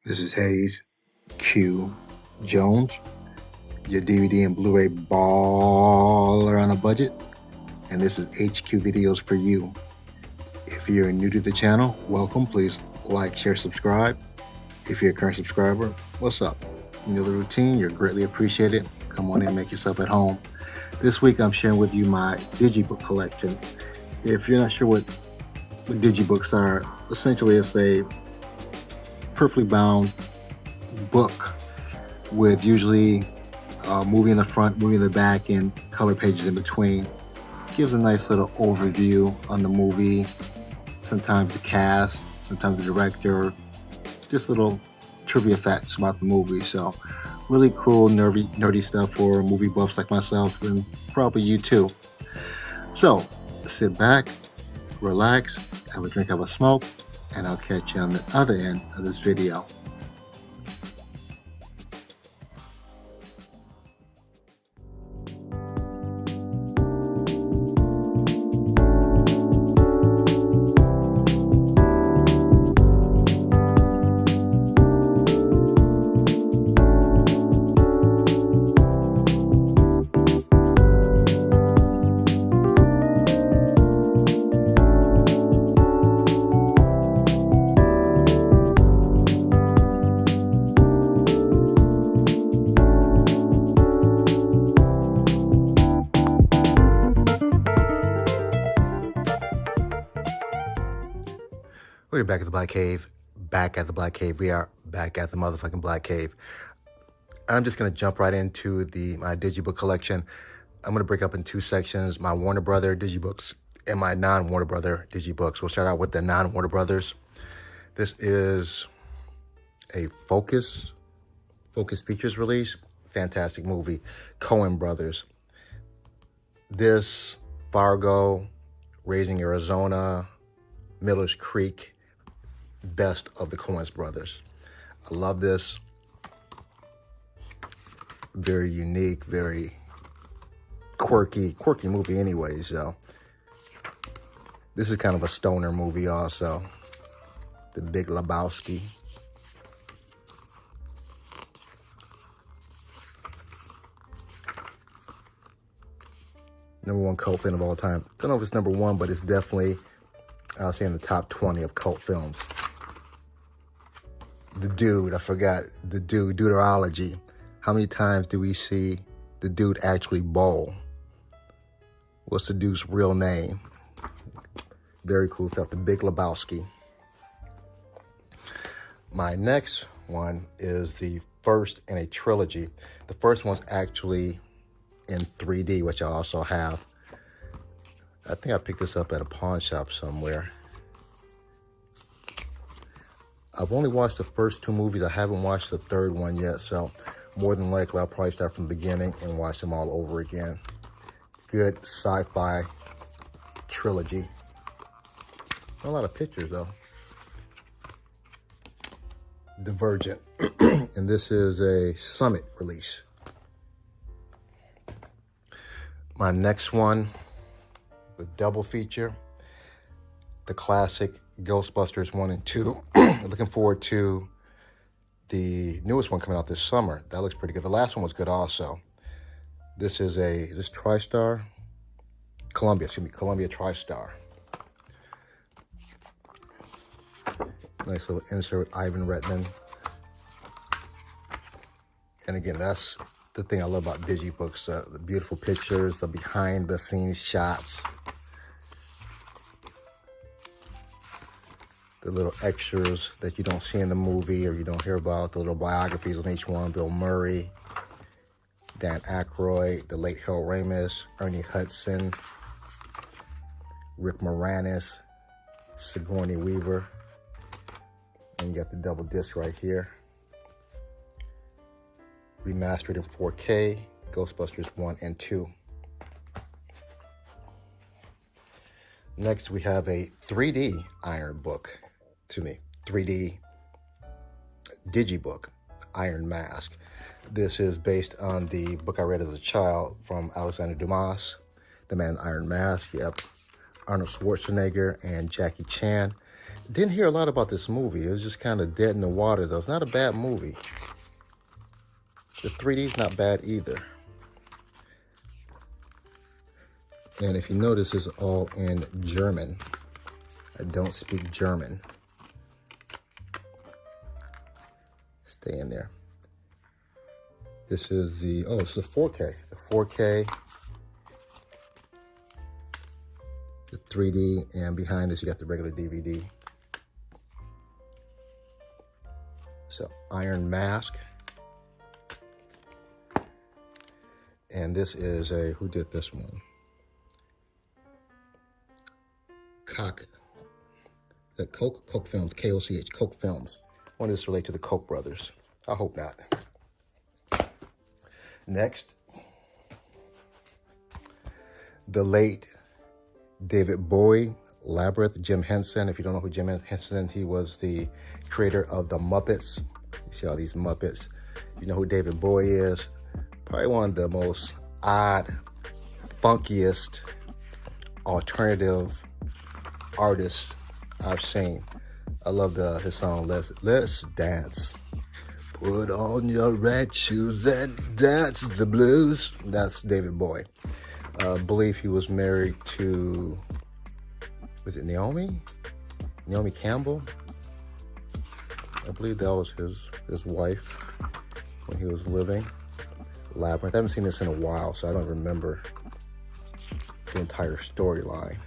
This is Hayes Q Jones, your DVD and Blu-ray baller on a budget, and this is HQ Videos for you. If you're new to the channel, welcome. Please like, share, subscribe. If you're a current subscriber, what's up? You know the routine, you're greatly appreciated. Come on in, make yourself at home. This week I'm sharing with you my Digibook collection. If you're not sure what Digibooks are, essentially it's a perfectly bound book with usually a movie in the front, movie in the back, and color pages in between. Gives a nice little overview on the movie, sometimes the cast, sometimes the director, just little trivia facts about the movie. So really cool, nerdy stuff for movie buffs like myself, and probably you too. So sit back, relax, have a drink, have a smoke, and I'll catch you on the other end of this video. We're back at the Black Cave. Back at the Black Cave. We are back at the motherfucking Black Cave. I'm just going to jump right into my Digibook collection. I'm going to break up in two sections, my Warner Brother Digibooks and my non-Warner Brother Digibooks. We'll start out with the non-Warner Brothers. This is a Focus Features release. Fantastic movie. Coen Brothers. This, Fargo, Raising Arizona, Miller's Creek, best of the Coen brothers. I love this. Very unique, very quirky movie anyway. So this is kind of a stoner movie also. The Big Lebowski. #1 cult film of all time. Don't know if it's #1, but it's definitely, I'll say, in the top 20 of cult films. The Dude, I forgot, The Dude, Deuterology. How many times do we see the dude actually bowl? What's the dude's real name? Very cool stuff. The Big Lebowski. My next one is the first in a trilogy. The first one's actually in 3D, which I also have. I think I picked this up at a pawn shop somewhere. I've only watched the first two movies. I haven't watched the third one yet, so more than likely I'll probably start from the beginning and watch them all over again. Good sci-fi trilogy. Not a lot of pictures though. Divergent. And this is a Summit release. My next one, the double feature, the classic Ghostbusters 1 and 2. Looking forward to the newest one coming out this summer. That looks pretty good. The last one was good also. This is this TriStar? Columbia TriStar. Nice little insert with Ivan Reitman. And again, that's the thing I love about Digibooks. The beautiful pictures, the behind the scenes shots. The little extras that you don't see in the movie or you don't hear about, the little biographies on each one. Bill Murray, Dan Aykroyd, the late Harold Ramis, Ernie Hudson, Rick Moranis, Sigourney Weaver. And you got the double disc right here. Remastered in 4K, Ghostbusters 1 and 2. Next, we have a 3D Iron Book. 3D Digibook, Iron Mask. This is based on the book I read as a child from Alexander Dumas, The Man in Iron Mask. Yep, Arnold Schwarzenegger and Jackie Chan. Didn't hear a lot about this movie. It was just kind of dead in the water, though. It's not a bad movie. The 3D's not bad either. And if you notice, it's all in German. I don't speak German. Stay in there. This is the, oh, it's the 4K. The 4K, the 3D, and behind this you got the regular DVD. So, Iron Mask. And this is a, who did this one? The Coke Films, K-O-C-H, Coke Films. I wonder if this relate to the Koch brothers. I hope not. Next, the late David Bowie, Labyrinth, Jim Henson. If you don't know who Jim Henson, he was the creator of the Muppets. You see all these Muppets. You know who David Bowie is? Probably one of the most odd, funkiest, alternative artists I've seen. I love his song, Let's Dance. Put on your red shoes and dance the blues. That's David Bowie. I believe he was married to, was it Naomi? Naomi Campbell? I believe that was his wife when he was living. Labyrinth. I haven't seen this in a while, so I don't remember the entire storyline.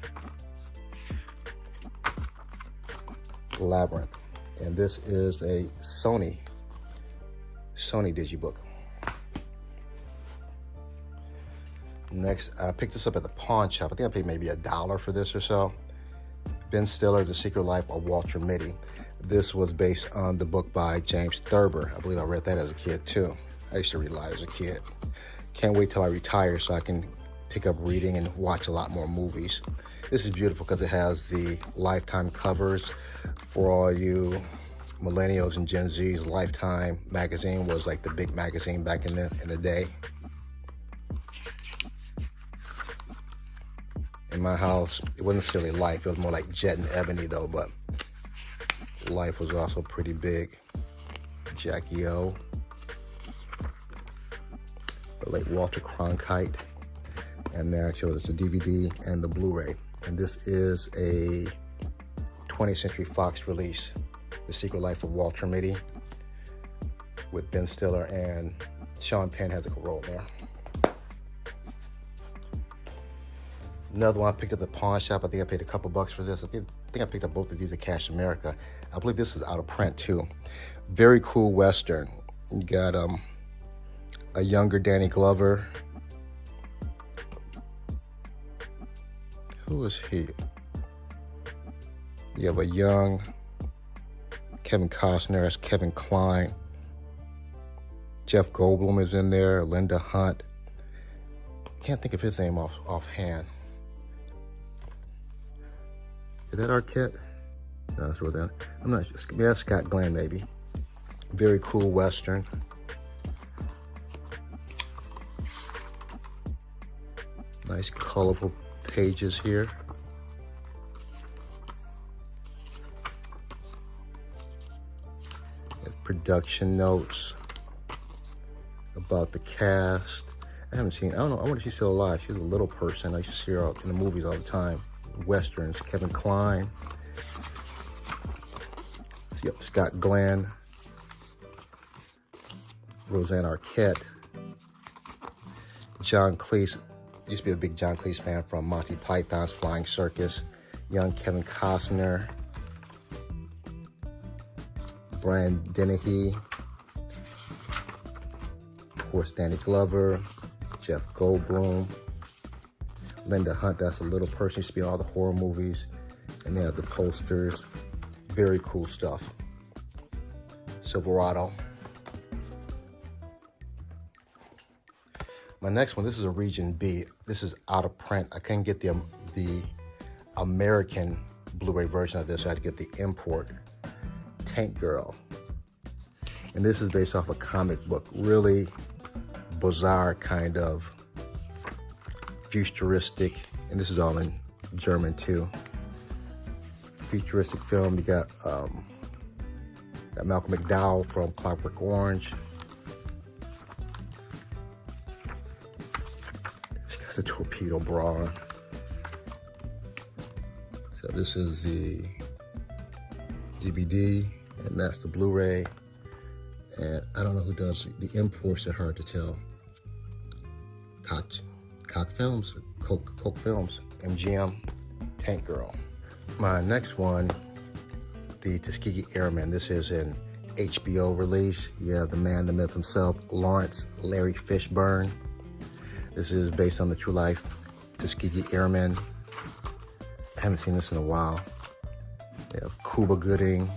Labyrinth. And this is a Sony Digibook. Next, I picked this up at the pawn shop. I think I paid maybe $1 for this or so. Ben Stiller, The Secret Life of Walter Mitty. This was based on the book by James Thurber. I believe I read that as a kid too. I used to read a lot as a kid. Can't wait till I retire so I can pick up reading and watch a lot more movies. This is beautiful because it has the Lifetime covers. For all you millennials and Gen Z's, Lifetime magazine was like the big magazine back in the day. In my house, it wasn't necessarily Life. It was more like Jet and Ebony though, but Life was also pretty big. Jackie O. The late Walter Cronkite. And there it shows us the DVD and the Blu-ray. And this is a 20th Century Fox release, The Secret Life of Walter Mitty, with Ben Stiller, and Sean Penn has a role in there. Another one I picked up at the pawn shop. I think I paid a couple bucks for this. I think I picked up both of these at Cash America. I believe this is out of print too. Very cool Western. You got a younger Danny Glover. Who is he? You have a young Kevin Costner as Kevin Kline. Jeff Goldblum is in there. Linda Hunt. Can't think of his name offhand. Is that Arquette? No, that's that. I'm not sure. Yeah, Scott Glenn maybe. Very cool Western. Nice colorful pages here. Production notes about the cast. I haven't seen, I don't know, I wonder if she's still alive. She's a little person. I used to see her in the movies all the time. Westerns, Kevin Kline. Yep, Scott Glenn. Roseanne Arquette. John Cleese. Used to be a big John Cleese fan from Monty Python's Flying Circus. Young Kevin Costner. Brian Dennehy, of course, Danny Glover, Jeff Goldblum, Linda Hunt, that's a little person, used to be in all the horror movies, and they have the posters. Very cool stuff. Silverado. My next one, this is a Region B. This is out of print. I couldn't get the American Blu-ray version of this, so I had to get the import. Tank Girl. And this is based off a comic book. Really bizarre kind of futuristic. And this is all in German too. futuristic film. You got Malcolm McDowell from Clockwork Orange. She got the torpedo bra on. So this is the DVD, and that's the Blu-ray. And I don't know who does the imports. They're hard to tell. Koch Films, Coke Films, MGM, Tank Girl. My next one, the Tuskegee Airmen. This is an HBO release. You have the man, the myth himself, Lawrence Larry Fishburne. This is based on the true life Tuskegee Airmen. I haven't seen this in a while. They have Cuba Gooding.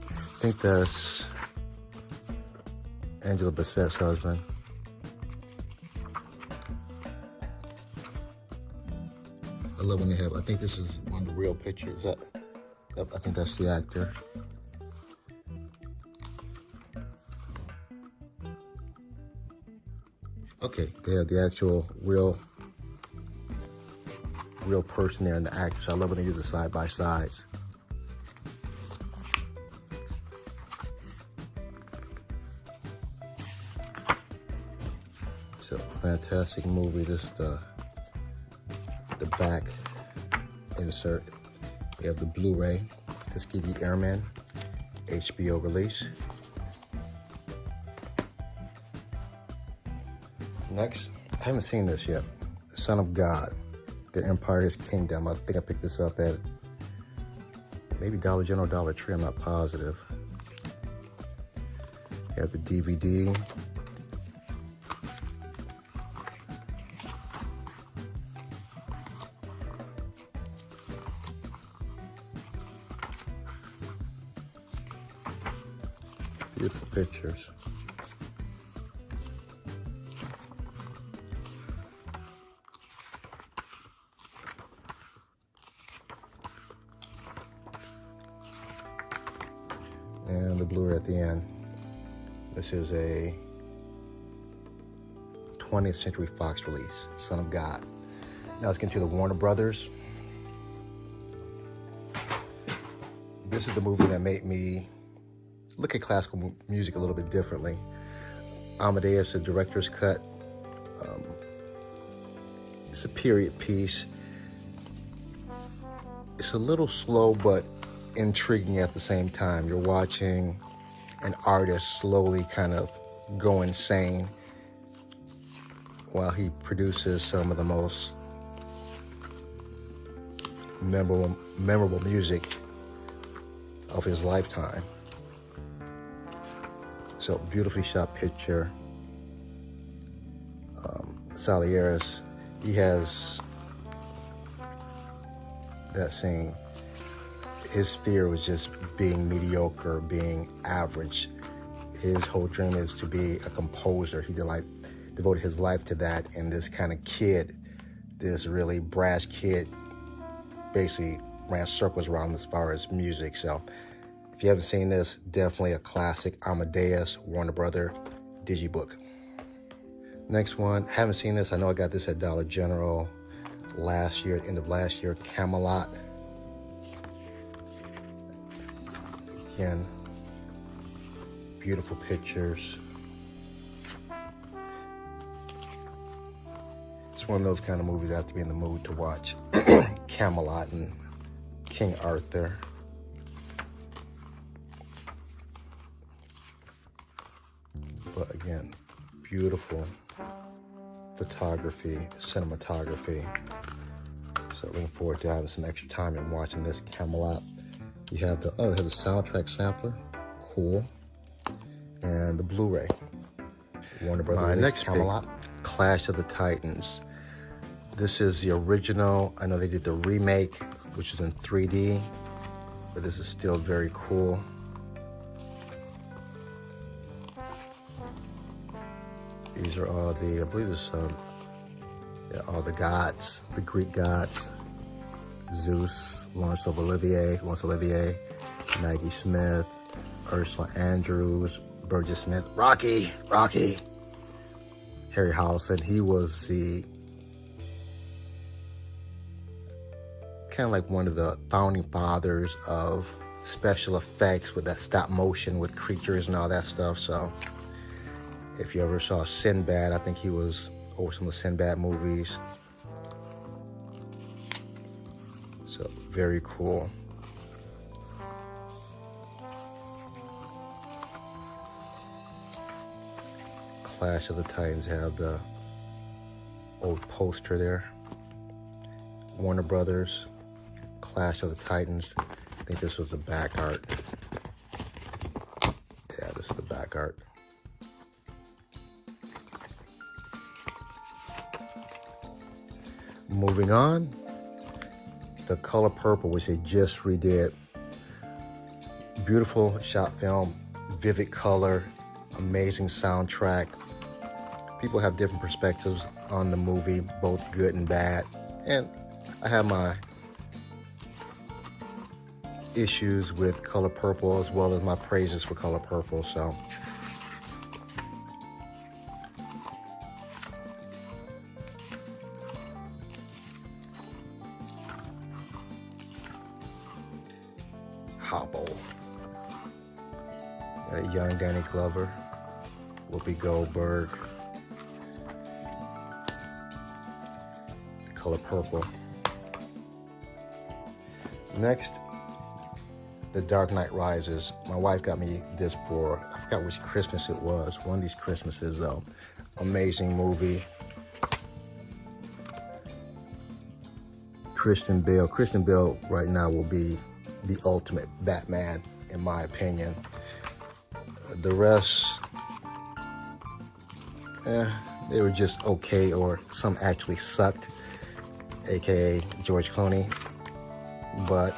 I think that's Angela Bassett's husband. I love when they have, I think this is one of the real pictures. Yep, I think that's the actor. Okay, they have the actual real person there in the actress. I love when they do the side-by-sides. So, fantastic movie. This is the back insert. We have the Blu-ray, Tuskegee Airmen, HBO release. Next, I haven't seen this yet. Son of God, The Empire is Kingdom. I think I picked this up at maybe Dollar General, Dollar Tree, I'm not positive. You have the DVD. Beautiful pictures. And the Blu-ray at the end. This is a 20th Century Fox release, Son of God. Now let's get to the Warner Brothers. This is the movie that made me look at classical music a little bit differently. Amadas, the director's cut. It's a period piece. It's a little slow, but intriguing at the same time. You're watching an artist slowly kind of go insane while he produces some of the most memorable music of his lifetime. So, beautifully shot picture. Salieri's, he has that saying, his fear was just being mediocre, being average. His whole dream is to be a composer. He devoted his life to that, and this kind of kid, this really brass kid, basically ran circles around as far as music. So if you haven't seen this, definitely a classic. Amadeus, Warner Brother, Digibook. Next one, haven't seen this. I know I got this at Dollar General last year, end of last year, Camelot. Again, beautiful pictures. It's one of those kind of movies I have to be in the mood to watch. Camelot and King Arthur. But again, beautiful photography, cinematography. So looking forward to having some extra time and watching this Camelot. You have the, it has a soundtrack sampler, cool, and the Blu-ray. Warner Brothers. My next Camelot, Clash of the Titans. This is the original. I know they did the remake, which is in 3D, but this is still very cool. These are all the, I believe this all the gods, the Greek gods. Zeus, Laurence Olivier, Maggie Smith, Ursula Andrews, Burgess Smith, Rocky, Harry Howelson. He was the kind of like one of the founding fathers of special effects with that stop motion with creatures and all that stuff. So if you ever saw Sinbad, I think he was over some of the Sinbad movies. So very cool. Clash of the Titans have the old poster there. Warner Brothers, Clash of the Titans. I think this was the back art. Yeah, this is the back art. Moving on, The Color Purple, which they just redid. Beautiful shot film, vivid color, amazing soundtrack. People have different perspectives on the movie, both good and bad. And I have my issues with Color Purple as well as my praises for Color Purple. So Hobble. Got a young Danny Glover, Whoopi Goldberg. The Color Purple. Next, The Dark Knight Rises. My wife got me this for, I forgot which Christmas it was. One of these Christmases though. Amazing movie. Christian Bale. Christian Bale right now will be the ultimate Batman, in my opinion. The rest, they were just okay, or some actually sucked, aka George Clooney. But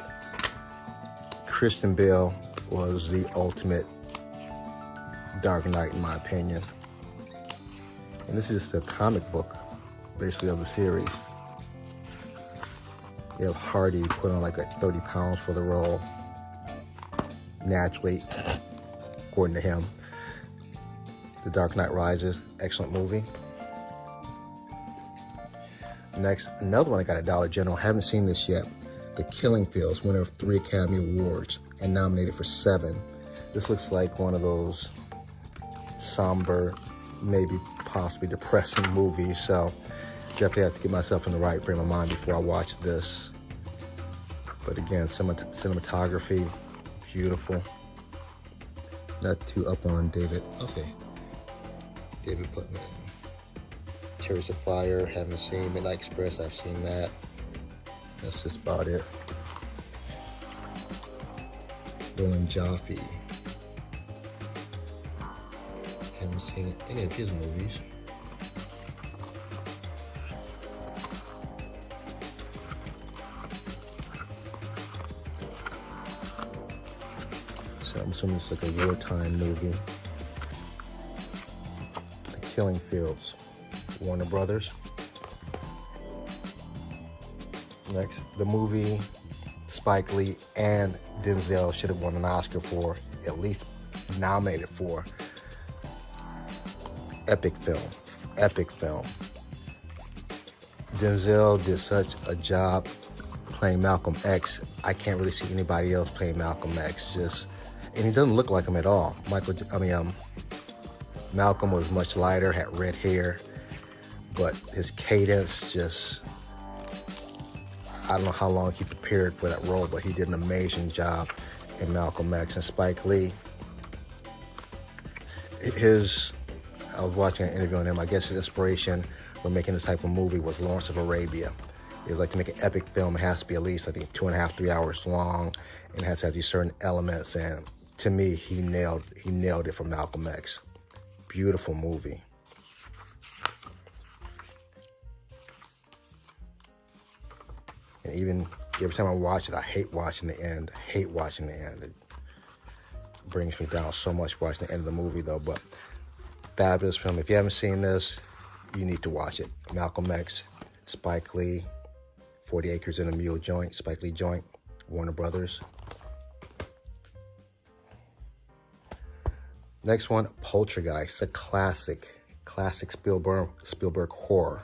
Christian Bale was the ultimate Dark Knight, in my opinion. And this is just a comic book, basically, of the series. You have Hardy put on like 30 pounds for the role, naturally, according to him. The Dark Knight Rises, excellent movie. Next, another one I got at Dollar General, haven't seen this yet. The Killing Fields, winner of 3 Academy Awards and nominated for 7. This looks like one of those somber, maybe possibly depressing movies, so definitely have to get myself in the right frame of mind before I watch this. But again, cinematography, beautiful. Not too up on David. Okay. David Putman. Chariots of Fire, haven't seen. Midnight Express, I've seen that. That's just about it. Roland Joffe. Haven't seen any of his movies. So I'm assuming it's like a wartime movie. The Killing Fields, Warner Brothers. Next, the movie Spike Lee and Denzel should have won an Oscar for, at least nominated for. Epic film. Denzel did such a job playing Malcolm X. I can't really see anybody else playing Malcolm X. And he doesn't look like him at all. Malcolm was much lighter, had red hair, but his cadence just, I don't know how long he prepared for that role, but he did an amazing job in Malcolm X. And Spike Lee, I was watching an interview on him, I guess his inspiration for making this type of movie was Lawrence of Arabia. It was like, to make an epic film, it has to be at least, I think, 2.5, 3 hours long, and it has to have these certain elements. And to me, he nailed it for Malcolm X. Beautiful movie. And even every time I watch it, I hate watching the end. It brings me down so much watching the end of the movie, though. But fabulous film. If you haven't seen this, you need to watch it. Malcolm X, Spike Lee, 40 Acres and a Mule joint, Spike Lee joint, Warner Brothers. Next one, Poltergeist, a classic Spielberg horror.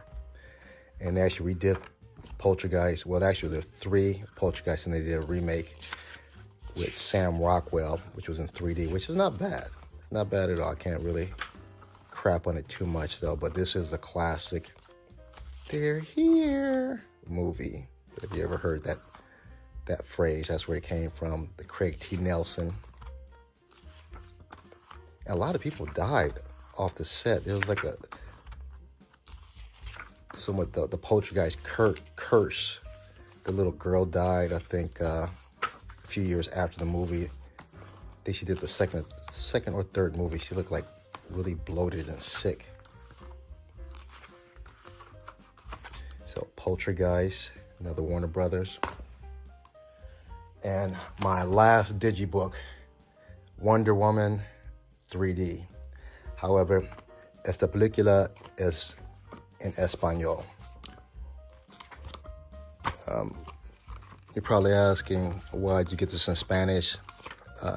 And they actually redid Poltergeist. Well, actually, there are 3 Poltergeists, and they did a remake with Sam Rockwell, which was in 3D, which is not bad. It's not bad at all. I can't really crap on it too much, though. But this is a classic "They're Here" movie. Have you ever heard that phrase? That's where it came from. The Craig T. Nelson. And a lot of people died off the set. There was like somewhat the Poltergeist curse. The little girl died, I think, a few years after the movie. I think she did the second or third movie. She looked like really bloated and sick. So Poltergeist, another Warner Brothers. And my last Digi book, Wonder Woman 3D. However, esta película es en español. You're probably asking, why'd you get this in Spanish?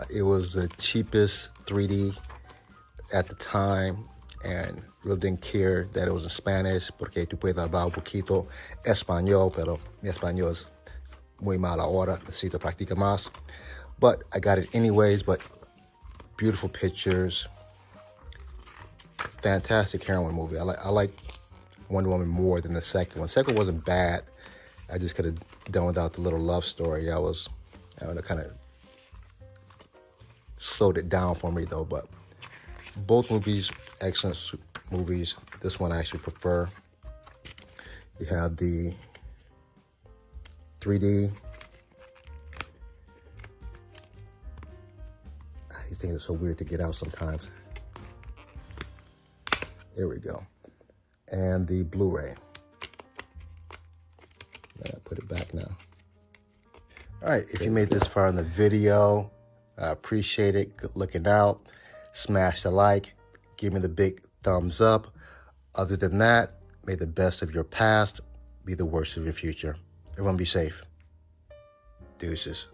It was the cheapest 3D at the time, and really didn't care that it was in Spanish, porque tú puedes hablar un poquito español, pero mi español es muy mal ahora, necesito practicar más. But I got it anyways. But beautiful pictures, fantastic heroine movie. I like Wonder Woman more than the second one. The second wasn't bad. I just could have done without the little love story. I kind of slowed it down for me though. But both movies, excellent movies. This one I actually prefer. You have the 3D. I think it's so weird to get out sometimes. There we go. And the Blu-ray. I put it back now. All right, if you made this far in the video, I appreciate it. Good looking out. Smash the like. Give me the big thumbs up. Other than that, may the best of your past be the worst of your future. Everyone be safe. Deuces.